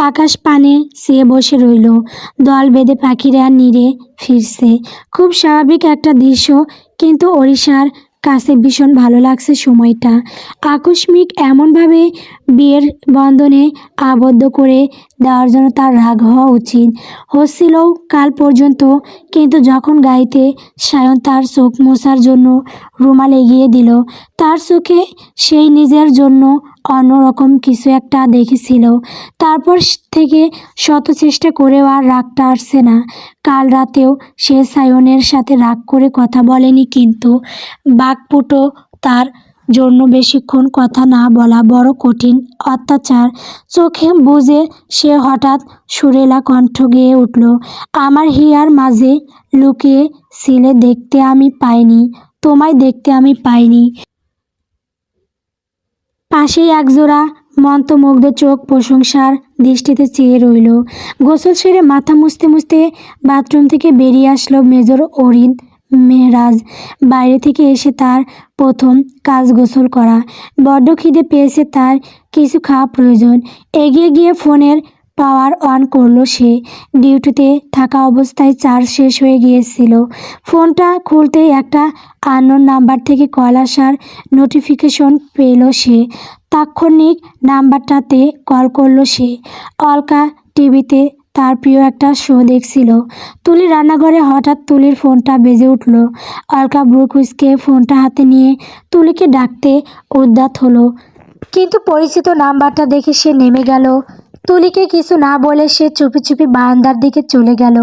আকাশ পানে চেয়ে বসে রইল। দল বেঁধে পাখিরা নিড়ে ফিরছে। খুব স্বাভাবিক একটা দৃশ্য, কিন্তু ওড়িশার কাছে ভীষণ ভালো লাগছে সময়টা। আকস্মিক এমনভাবে বিয়ের বন্ধনে আবদ্ধ করে দেওয়ার জন্য তার রাগ হওয়া উচিত হচ্ছিলও কাল পর্যন্ত, কিন্তু যখন গাইতে সায়ন তার চোখ মোছার জন্য রুমাল এগিয়ে দিল, তার চোখে সেই নিজের জন্য অন্যরকম কিছু একটা দেখেছিল। তারপর থেকে শত চেষ্টা করেও আর রাগটা আসছে না। কাল রাতেও সে সায়নের সাথে রাগ করে কথা বলেনি, কিন্তু বাকপটু তার জন্য বেশিক্ষণ কথা না বলা বড় কঠিন অত্যাচার। চোখে বুঝে সে হঠাৎ সুরেলা কণ্ঠ গেয়ে উঠল, আমার হিয়ার মাঝে লুকিয়ে ছিলে দেখতে আমি পাইনি, তোমায় দেখতে আমি পাইনি। পাশেই একজোড়া মন্ত্রমুগ্ধ চোখ প্রশংসার দৃষ্টিতে চেয়ে রইল। গোসল সেরে মাথা মুছতে মুছতে বাথরুম থেকে বেরিয়ে আসলো মেজর অরিন মেহরাজ। বাইরে থেকে এসে তার প্রথম কাজ গোসল করা। বড্ড খিদে পেয়েছে তার, কিছু খাওয়া প্রয়োজন। এগিয়ে গিয়ে ফোনের পাওয়ার অন করলো সে। ডিউটিতে থাকা অবস্থায় চার্জ শেষ হয়ে গিয়েছিল। ফোনটা খুলতেই একটা আননোন নাম্বার থেকে কল আসার নোটিফিকেশন পেল সে। তাৎক্ষণিক নাম্বারটাতে কল করলো সে। অলকা টিভিতে তার প্রিয় একটা শো দেখছিল। তুলি রান্নাঘরে। হঠাৎ তুলির ফোনটা বেজে উঠল। অলকা ব্রু কুঁচকে ফোনটা হাতে নিয়ে তুলিকে ডাকতে উদ্যত হলো, কিন্তু পরিচিত নাম্বারটা দেখে সে নেমে গেল। তুলিকে কিছু না বলে সে চুপি চুপি বারান্দার দিকে চলে গেল।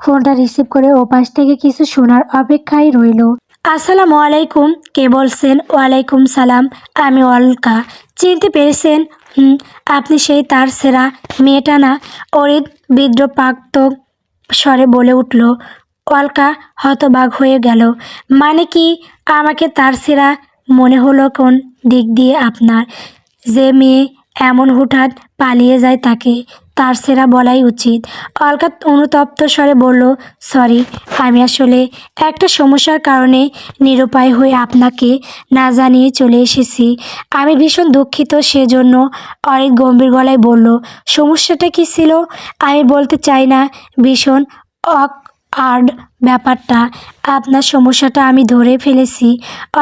ফোনটা রিসিভ করে ওপাশ থেকে কিছু শোনার অপেক্ষায় রইল। আসসালামু আলাইকুম, কে বলছেন? ওয়ালাইকুম সালাম, আমি অলকা। চিনতে পেরেছেন? আপনি সেই তার সেরা মেয়েটা না? অরিত বিদ্রুপাত্মক স্বরে বলে উঠল। অলকা হতবাক হয়ে গেল। মানে কি? আমাকে তার সেরা মনে হলো কোন দিক দিয়ে আপনার? যে মেয়ে এমন হুটহাট পালিয়ে যায় তাকে তার সেরা বলাই উচিত। অলকা অনুতপ্ত স্বরে বলল, সরি, আমি আসলে একটা সমস্যার কারণে নিরুপায় হয়ে আপনাকে না জানিয়ে চলে এসেছি। আমি ভীষণ দুঃখিত সেজন্য। অরিত গম্ভীর গলায় বলল, সমস্যাটা কি ছিল? আমি বলতে চাই না ভীষণ অকওয়ার্ড ব্যাপারটা। আপনার সমস্যাটা আমি ধরে ফেলেছি।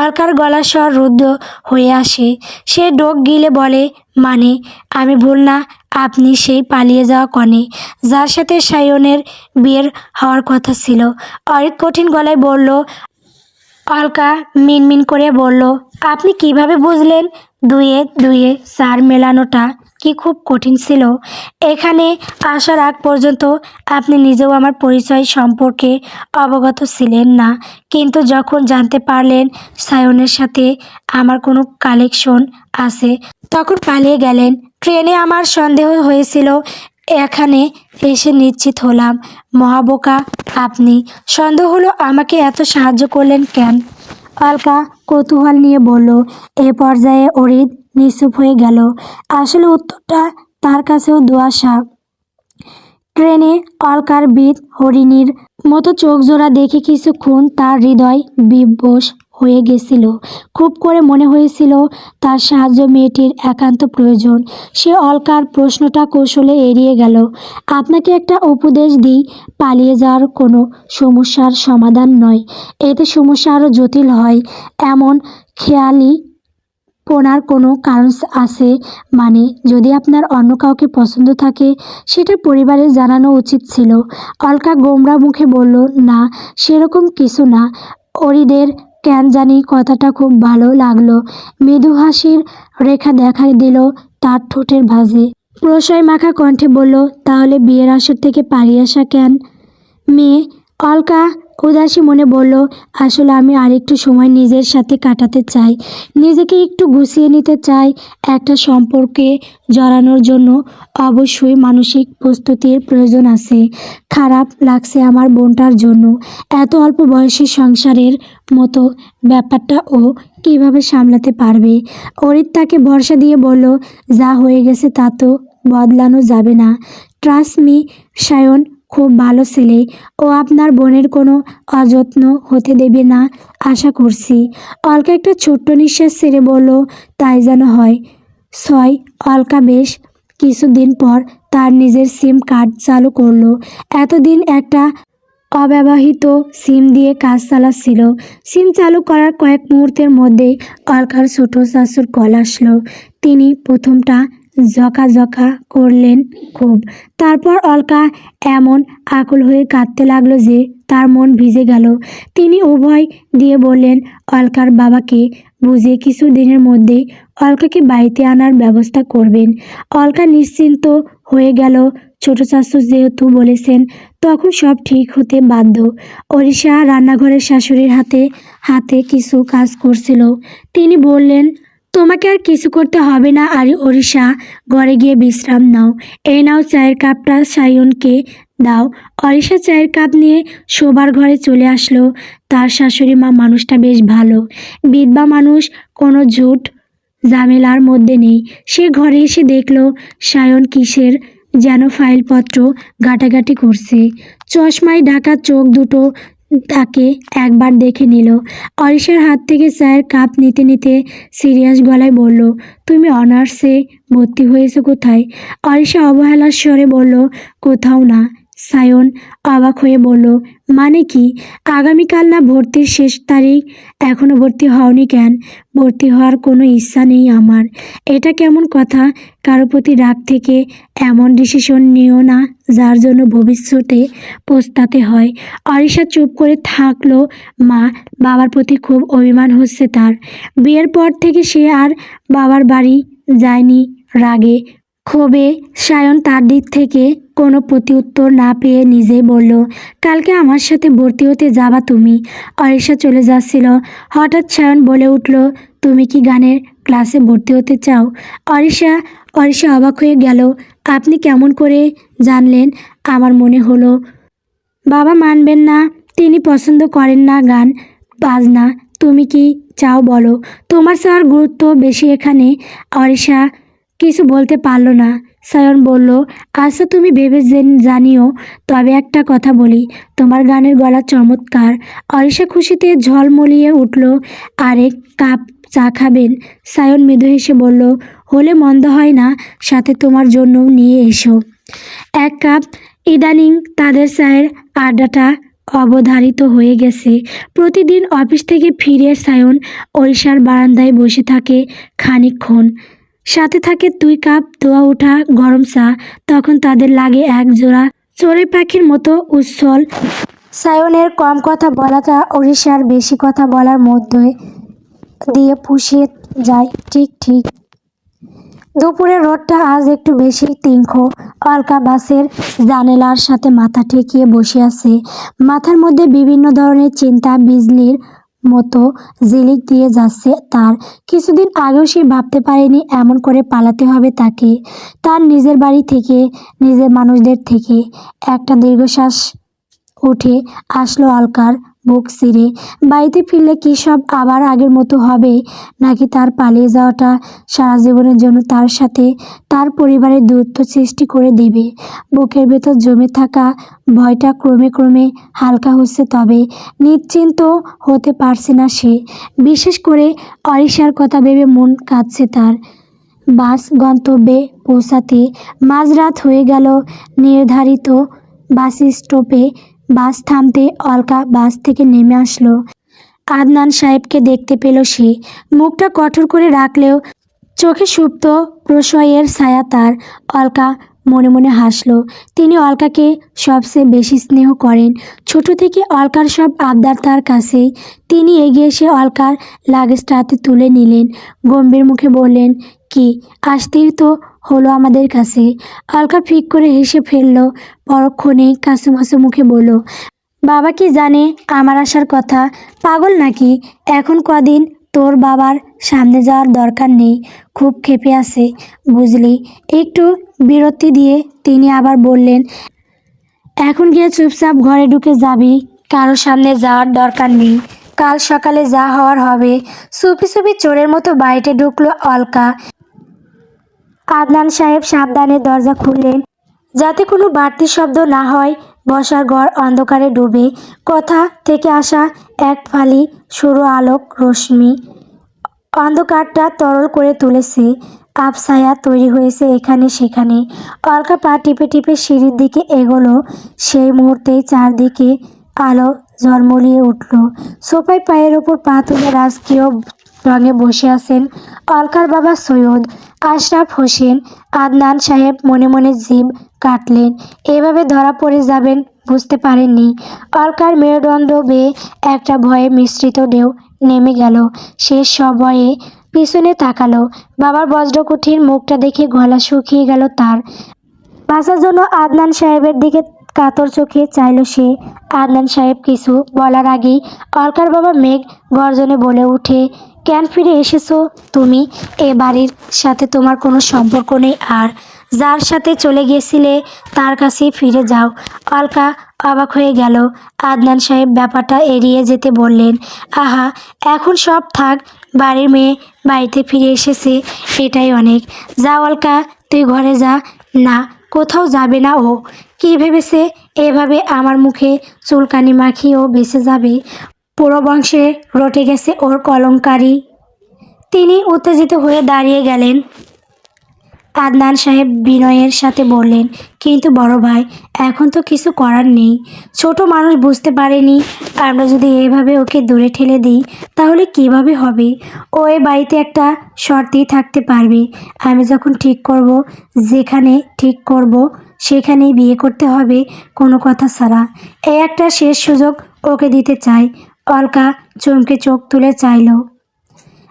অলকার গলার স্বর রুদ্ধ হয়ে আসে। সে ডোক গিলে বলে, মানে আমি ভুল না? আপনি সেই পালিয়ে যাওয়া কনে যার সাথে সায়নের বিয়ের হওয়ার কথা ছিল? অরিত কঠিন গলায় বলল। অলকা মিনমিন করে বলল, আপনি কিভাবে বুঝলেন? দুয়ে দুয়ে চার মেলানোটা কি খুব কঠিন ছিল? এখানে আসার আগ পর্যন্ত আপনি নিজেও আমার পরিচয় সম্পর্কে অবগত ছিলেন না, কিন্তু যখন জানতে পারলেন সায়নের সাথে আমার কোনো কালেকশন আছে তখন পালিয়ে গেলেন। ট্রেনে আমার সন্দেহ হয়েছিল, এখানে এসে নিশ্চিত হলাম মহাবোকা আপনি। সন্দেহ হলো আমাকে এত সাহায্য করলেন কেন? অলকা কৌতূহল নিয়ে বলল। এ পর্যায়ে অরিত নিশ্চুপ হয়ে গেল। আসলে উত্তরটা তার কাছেও দুআশা। ট্রেনে অলকার বিদ হরিণীর মতো চোখ জোড়া দেখে কিছুক্ষণ তার হৃদয় বিবশ হয়ে গেছিল। খুব করে মনে হয়েছিল তার সাহায্য মেয়েটির একান্ত প্রয়োজন। সে অলকার প্রশ্নটা কৌশলে এড়িয়ে গেল। আপনাকে একটা উপদেশ দিই, পালিয়ে যাওয়ার কোনো সমস্যার সমাধান নয়, এতে সমস্যা আরও জটিল হয়। এমন খেয়ালি পোনার কোনো কারণ আছে? মানে যদি আপনার অন্য কাউকে পছন্দ থাকে সেটা পরিবারে জানানো উচিত ছিল। অলকা গোমরা মুখে বলল, না সেরকম কিছু না। অরিদের কেন জানি কথাটা খুব ভালো লাগলো। মৃদু হাসির রেখা দেখা দিল তার ঠোঁটের ভাঁজে। প্রশয় মাখা কণ্ঠে বলল, তাহলে বিয়ের আসর থেকে পালিয়ে আসা কেন? মেয়ে। অলকা উদাসী মনে বলল, আসলে আমি আরেকটু সময় নিজের সাথে কাটাতে চাই, নিজেকে একটু গুছিয়ে নিতে চাই। একটা সম্পর্কে জড়ানোর জন্য অবশ্যই মানসিক প্রস্তুতির প্রয়োজন আছে। খারাপ লাগছে আমার বোনটার জন্য। এত অল্প বয়সে সংসারের মতো ব্যাপারটা ও কীভাবে সামলাতে পারবে? অরিত তাকে ভরসা দিয়ে বলল, যা হয়ে গেছে তা তো বদলানো যাবে না। ট্রাস্ট মি, সায়ন খুব ভালো ছেলে, ও আপনার বোনের কোনো অযত্ন হতে দেবে না আশা করছি। অলকা একটা ছোট্ট নিঃশ্বাস ছেড়ে বলল, তাই যেন হয়। ছয়। অলকা বেশ কিছুদিন পর তার নিজের সিম কার্ড চালু করলো। এতদিন একটা অব্যবহৃত সিম দিয়ে কাজ চালাচ্ছিল। সিম চালু করার কয়েক মুহূর্তের মধ্যেই অলকার ছোট শাশুর কল আসলো। তিনি প্রথমটা জকা করলেন খুব। তারপর অলকা এমন আকুল হয়ে কাঁদতে লাগলো যে তার মন ভিজে গেল। তিনি উভয় দিয়ে বললেন অলকার বাবাকে বুঝিয়ে কিছু দিনের মধ্যেই অলকাকে বাড়িতে আনার ব্যবস্থা করবেন। অলকা নিশ্চিন্ত হয়ে গেল। ছোট শাশু যেহেতু বলেছেন তখন সব ঠিক হতে বাধ্য। অরিশা রান্নাঘরের শাশুড়ির হাতে হাতে কিছু কাজ করছিল। তিনি বললেন, তোমাকে আর কিছু করতে হবে না আর অরিশা, ঘরে গিয়ে বিশ্রাম নাও। এই নাও চায়ের কাপটা সায়নকে দাও। অরিশা চায়ের কাপ নিয়ে শোবার ঘরে চলে আসলো। তার শাশুড়ি মা মানুষটা বেশ ভালো, বিধবা মানুষ, কোনো ঝুট ঝামেলার মধ্যে নেই। সে ঘরে এসে দেখলো সায়ন কিসের যেন ফাইলপত্র ঘাটাঘাটি করছে। চশমায় ঢাকা চোখ দুটো তাকে একবার দেখে নিল। অরিশার হাত থেকে চায়ের কাপ নিতে নিতে সিরিয়াস গলায় বলল, তুমি অনার্সে ভর্তি হয়েছো কোথায়? অরিশা অবহেলার স্বরে বলল, কোথাও না। সায়ন অবাক হয়ে বলল, মানে কি? আগামীকাল না ভর্তির শেষ তারিখ, এখনো ভর্তি হওনি কেন? ভর্তি হওয়ার কোনো ইচ্ছা নেই আমার। এটা কেমন কথা? কারো প্রতি রাগ থেকে এমন ডিসিশন নিও না যার জন্য ভবিষ্যতে পস্তাতে হয়। অরিশা চুপ করে থাকলো। বাবার প্রতি খুব অভিমান হচ্ছে তার। বিয়ের পর থেকে সে আর বাবার বাড়ি যায়নি। রাগে ক্ষোভে সায়ন তার দিক থেকে কোনো প্রতিউত্তর না পেয়ে নিজেই বলল, কালকে আমার সাথে ভর্তি হতে যাবা তুমি? অরিশা চলে যাচ্ছিল, হঠাৎ সায়ন বলে উঠল, তুমি কি গানের ক্লাসে ভর্তি হতে চাও? অরিশা অরিশা অবাক হয়ে গেল, আপনি কেমন করে জানলেন? আমার মনে হলো বাবা মানবেন না, তিনি পছন্দ করেন না গান বাজনা। তুমি কি চাও বলো? তোমার চাওয়ার গুরুত্ব বেশি এখানে। অরিশা কিছু বলতে পারল না। সায়ন বলল, আচ্ছা তুমি ভেবে জানিও, তবে একটা কথা বলি, তোমার গানের গলা চমৎকার। অরিশা খুশিতে ঝলমলিয়ে উঠল। আরেক কাপ চা খাবেন? সায়ন মৃদু হেসে বলল, হলে মন্দ হয় না, সাথে তোমার জন্যও নিয়ে এসো এক কাপ। ইদানিং তাদের চায়ের আড্ডাটা অবধারিত হয়ে গেছে। প্রতিদিন অফিস থেকে ফিরে সায়ন ওড়িশার বারান্দায় বসে থাকে খানিকক্ষণ। সাথে থাকে 2 কাপ ধোয়া ওঠা গরম চা। তখন তাদের লাগে এক জোড়া চড়ুই পাখির মতো উচ্ছল। সায়নের কম কথা বলাটা ওড়িশার বেশি কথা বলার মধ্যে দিয়ে পুষিয়ে যায়। ঠিক ঠিক দুপুরের রোদটা আজ একটু বেশি তীক্ষ্ণ। অলকা বাসের জানালার সাথে মাথা ঠেকিয়ে বসে আছে। মাথার মধ্যে বিভিন্ন ধরনের চিন্তা বিজলির মতো ঝিলিক দিয়ে যাচ্ছে তার। কিছুদিন আগেও সে ভাবতে পারেনি এমন করে পালাতে হবে তাকে, তার নিজের বাড়ি থেকে, নিজের মানুষদের থেকে। একটা দীর্ঘশ্বাস উঠে আসলো অলকার বুক চিরে। বাড়িতে ফিরলে কি সব আবার আগের মতো হবে, নাকি তার পালিয়ে যাওয়াটা সারা জীবনের জন্য তার সাথে তার পরিবারের দূরত্ব সৃষ্টি করে দিবে? বুকের ভেতর জমে থাকা ভয়টা ক্রমে ক্রমে হালকা হচ্ছে, তবে নিশ্চিন্ত হতে পারছে না সে। বিশেষ করে অরিশার কথা ভেবে মন কাঁদছে তার। বাস গন্তব্যে পৌঁছাতে মাঝরাত হয়ে গেল। নির্ধারিত বাস স্টপে বাস থামতে অলকা বাস থেকে নেমে আসলো। আদনান সাহেবকে দেখতে পেল সে। মুখটা কঠোর করে রাখলেও চোখে সুপ্ত প্রশ্রয়ের ছায়া তার। অলকা মনে মনে হাসলো। তিনি অলকাকে সবচেয়ে বেশি স্নেহ করেন। ছোট থেকে অলকার সব আবদার তার কাছেই। তিনি এগিয়ে এসে অলকার লাগেজটা হাতে তুলে নিলেন। গম্ভীর মুখে বললেন, কি আসতেই তো হলো আমাদের কাছে। অলকা ফিক করে হেসে ফেলল। পরক্ষণে কাছুমাছু মুখে বলল, বাবা কি জানে আমার আসার কথা? পাগল নাকি? এখন কদিন তোর বাবার সামনে যাওয়ার দরকার নেই, খুব ক্ষেপে আছে বুঝলি। একটু বিরতি দিয়ে তিনি আবার বললেন, এখন গিয়ে চুপচাপ ঘরে ঢুকে যাবি, কারো সামনে যাওয়ার দরকার নেই, কাল সকালে যা হওয়ার হবে। চুপি চুপি চোরের মতো বাড়িতে ঢুকলো অলকা। আদনান সাহেব সাবধানে দরজা খুললেন, যাতে কোনো বাড়তি শব্দ না হয়। বসার ঘর অন্ধকারে ডুবে। কোথা থেকে আসা এক ফালি সরু আলোক রশ্মি অন্ধকারটা তরল করে তুলেছে। আবছায়া তৈরি হয়েছে এখানে সেখানে। অলকা পা টিপে টিপে সিঁড়ির দিকে এগোলো। সেই মুহূর্তেই চারদিকে আলো ঝলমলিয়ে উঠল। সোফায় পায়ের ওপর পা তুলে রাজকীয় রঙে বসে আছেন অলকার বাবা সৈয়দ আশরাফ হোসেন। আদনান সাহেব মনে মনে জিভ কাটলেন। এভাবে ধরা পড়ে যাবেন বুঝতে পারেননি। অলকার মেরুদণ্ড বেয়ে একটা ভয়ে মিশ্রিত ঢেউ নেমে গেল। সে সভয়ে পিছনে তাকালো। বাবার বজ্রকঠিন মুখটা দেখে গলা শুকিয়ে গেল তার। বাঁচার জন্য আদনান সাহেবের দিকে কাতর চোখে চাইল সে। আদনান সাহেব কিছু বলার আগেই অলকার বাবা মেঘ গর্জনে বলে উঠে, কেন ফিরে এসেছো তুমি? এ বাড়ির সাথে তোমার কোনো সম্পর্ক নেই, আর যার সাথে চলে গিয়েছিলে তার কাছেই ফিরে যাও। অলকা অবাক হয়ে গেল। আদনান সাহেব ব্যাপারটা এড়িয়ে যেতে বললেন, আহা, এখন সব থাক, বাড়ির মেয়ে বাড়িতে ফিরে এসেছে, এটাই অনেক। যা অলকা, তুই ঘরে যা। না, কোথাও যাবে না ও। কি ভেবেছে এভাবে আমার মুখে চুলকানি মাখিয়েও বেঁচে যাবে? পুরো বংশে রটে গেছে ওর কলঙ্কারি। তিনি উত্তেজিত হয়ে দাঁড়িয়ে গেলেন। আদনান সাহেব বিনয়ের সাথে বললেন, কিন্তু বড় ভাই, এখন তো কিছু করার নেই। ছোট মানুষ বুঝতে পারেনি। আমরা যদি এভাবে ওকে দূরে ঠেলে দিই তাহলে কিভাবে হবে? ও এ বাড়িতে একটা শর্তেই থাকতে পারবে। আমি যখন ঠিক করব, যেখানে ঠিক করব সেখানেই বিয়ে করতে হবে, কোনো কথা ছাড়া। এই একটা শেষ সুযোগ ওকে দিতে চাই। অলকা চমকে চোখ তুলে চাইল।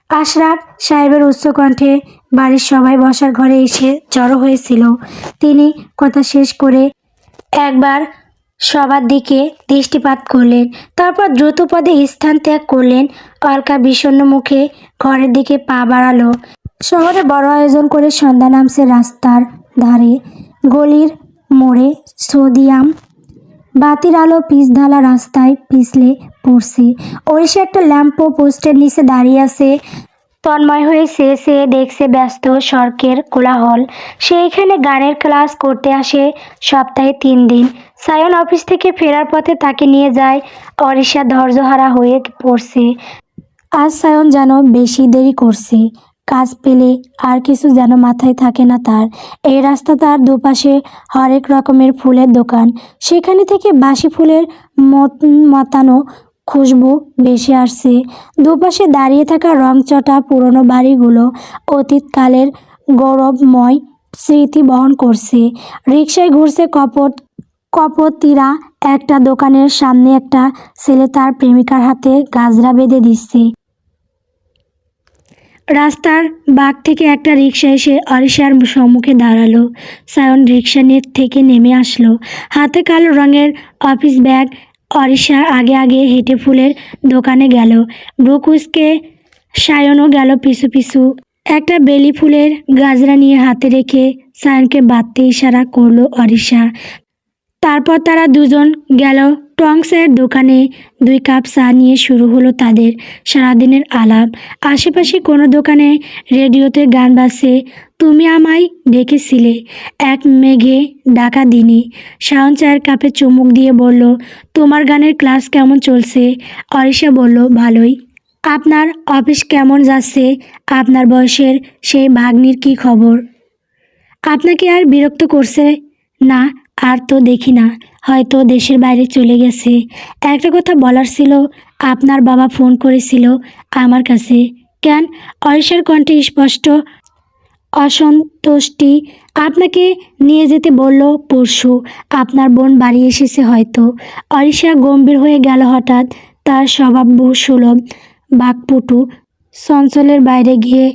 আশরাফ সাহেবের উচ্চকণ্ঠে বাড়ির সবাই বসার ঘরে এসে জড়ো হয়েছিল। তিনি কথা শেষ করে একবার সবার দিকে দৃষ্টিপাত করলেন, তারপর দ্রুতপদে স্থান ত্যাগ করলেন। অলকা বিষণ্ণ মুখে ঘরের দিকে পা বাড়ালো। শহরে বড় আয়োজন করে সন্ধ্যা নামছে রাস্তার ধারে, গলির মোড়ে সোডিয়াম বাতির আলো পিচ ঢালা রাস্তায় পিছলে পড়ছে। ওড়িশা একটা ল্যাম্প পোস্টের নিচে দাঁড়িয়ে আছে, তন্ময় হয়ে সে দেখছে ব্যস্ত সড়কের কোলাহল। সে এখানে গানের ক্লাস করতে আসে সপ্তাহে 3 দিন। সায়ন অফিস থেকে ফেরার পথে তাকে নিয়ে যায়। ওড়িশা ধৈর্যহারা হয়ে পড়ছে। আজ সায়ন যেন বেশি দেরি করছে। কাজ পেলে আর কিছু যেন মাথায় থাকে না তার। এই রাস্তা তার দুপাশে হরেক রকমের ফুলের দোকান। সেখানে থেকে বাসি ফুলের মতানো খুশবু ভেসে আসছে। দুপাশে দাঁড়িয়ে থাকা রংচটা পুরনো বাড়িগুলো অতীতকালের গৌরবময় স্মৃতি বহন করছে। রিকশায় ঘুরছে কপতিরা। একটা দোকানের সামনে একটা ছেলে তার প্রেমিকার হাতে গাজরা বেঁধে দিচ্ছে। রাস্তার বাঁক থেকে একটা রিকশা এসে অরিশার সম্মুখে দাঁড়ালো। সায়ন রিকশা থেকে নেমে আসলো, হাতে কালো রঙের অফিস ব্যাগ। অরিশা আগে আগে হেঁটে ফুলের দোকানে গেল। ব্রুকুসকে সায়নও গেল পিছু পিছু। একটা বেলি ফুলের গাজরা নিয়ে হাতে রেখে সায়নকে বাঁধতে ইশারা করলো অরিশা। তারপর তারা দুজন গেল টংসের দোকানে। 2 কাপ চা নিয়ে শুরু হলো তাদের সারাদিনের আলাপ। আশেপাশে কোনো দোকানে রেডিওতে গান বাজছে। তুমি আমায় ডেকেছিলে এক মেঘে ডাকা দিনে। শাওন চায়ের কাপে চুমুক দিয়ে বলল, তোমার গানের ক্লাস কেমন চলছে? অরিশা বলল, ভালোই। আপনার অফিস কেমন যাচ্ছে? আপনার বয়সের সেই ভাগ্নির কি খবর? আপনাকে আর বিরক্ত করছে না? আর তো দেখি না, হয়তো দেশের বাইরে চলে গেছে। একটা কথা বলার ছিল, আপনার বাবা ফোন করেছিল আমার কাছে। কেন? অরিশার কণ্ঠে স্পষ্ট অসন্তুষ্টি। আপনাকে নিয়ে যেতে বলল পরশু। আপনার বোন বাড়ি এসেছে হয়তো। অরিশা গম্ভীর হয়ে গেল হঠাৎ। তার স্বভাব সুলভ বাকপটু চঞ্চলের বাইরে গিয়ে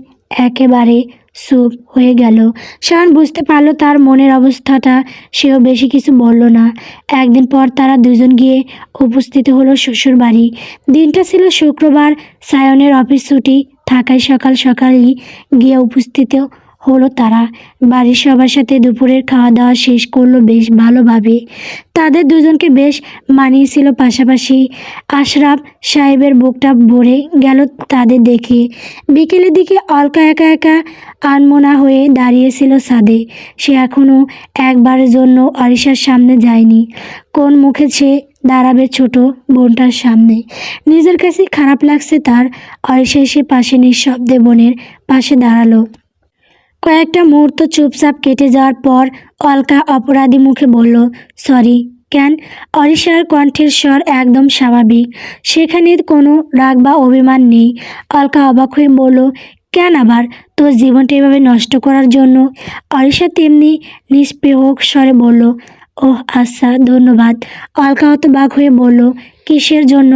একেবারে চুপ হয়ে গেল। শাওন বুঝতে পারল তার মনের অবস্থাটা। সেও বেশি কিছু বলল না। একদিন পর তারা দুজন গিয়ে উপস্থিত হলো শ্বশুর বাড়ি। দিনটা ছিল শুক্রবার। সায়নের অফিস ছুটি থাকায় সকাল সকালই গিয়ে উপস্থিত হলো তারা। বাড়ির সবার সাথে দুপুরের খাওয়া দাওয়া শেষ করলো বেশ ভালোভাবে। তাদের দুজনকে বেশ মানিয়েছিল পাশাপাশি। আশরাফ সাহেবের বুকটা ভরে গেল তাদের দেখে। বিকেলের দিকে অলকা একা একা আনমনা হয়ে দাঁড়িয়েছিল ছাদে। সে এখনও একবারের জন্য অরিশার সামনে যায়নি। কোন মুখে সে দাঁড়াবে ছোট বোনটার সামনে? নিজের কাছে খারাপ লাগছে তার। অরিশা এসে পাশে নিঃশব্দে বোনের পাশে দাঁড়ালো। কয়েকটা মুহূর্ত চুপচাপ কেটে যাওয়ার পর অলকা অপরাধী মুখে বলল, সরি। কেন? অরিশার কণ্ঠের স্বর একদম স্বাভাবিক, সেখানে কোনো রাগ বা অভিমান নেই। অলকা অবাক হয়ে বলল, কেন আবার? তোর জীবনটা এভাবে নষ্ট করার জন্য? অরিশা তেমনি নিস্পৃহ স্বরে বলল, ওহ আচ্ছা, ধন্যবাদ। অলকা হতবাক হয়ে বলল, কিসের জন্য?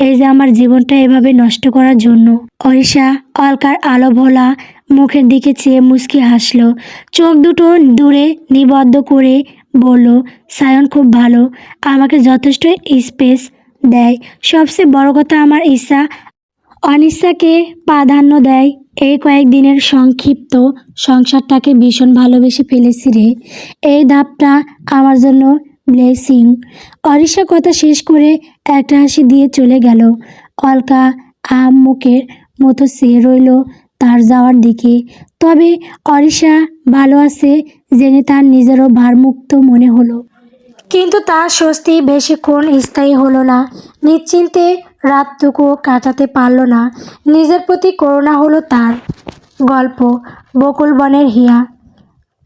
এই যে আমার জীবনটা এভাবে নষ্ট করার জন্য। অরিশা অলকার আলো ভোলা মুখের দিকে চেয়ে মুচকি হাসল। চোখ দুটো দূরে নিবদ্ধ করে বলল, সায়ন খুব ভালো, আমাকে যথেষ্ট স্পেস দেয়। সবচেয়ে বড় কথা, আমার ইচ্ছা অনিচ্ছাকে প্রাধান্য দেয়। এই কয়েকদিনের সংক্ষিপ্ত সংসারটাকে ভীষণ ভালোবেসে ফেলেছি রে। এই ধাপটা আমার জন্য ব্লেসিং। অরিশা কথা শেষ করে একটা হাসি দিয়ে চলে গেল। অলকা আম্মুকের মতো চেয়ে রইল তার যাওয়ার দিকে। তবে অরিশা ভালো আছে জেনে তার নিজেরও ভারমুক্ত মনে হলো। কিন্তু তার স্বস্তি বেশিক্ষণ স্থায়ী হলো না। নিশ্চিন্তে রাতটুকু কাটাতে পারল না। নিজের প্রতি করুণা হলো তার। গল্প বকুল বনের হিয়া।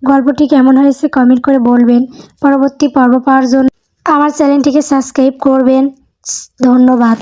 গল্পটি কেমন হয়েছে কমেন্ট করে বলবেন। পরবর্তী পর্ব পাওয়ার জন্য আমার চ্যানেলটিকে সাবস্ক্রাইব করবেন। ধন্যবাদ।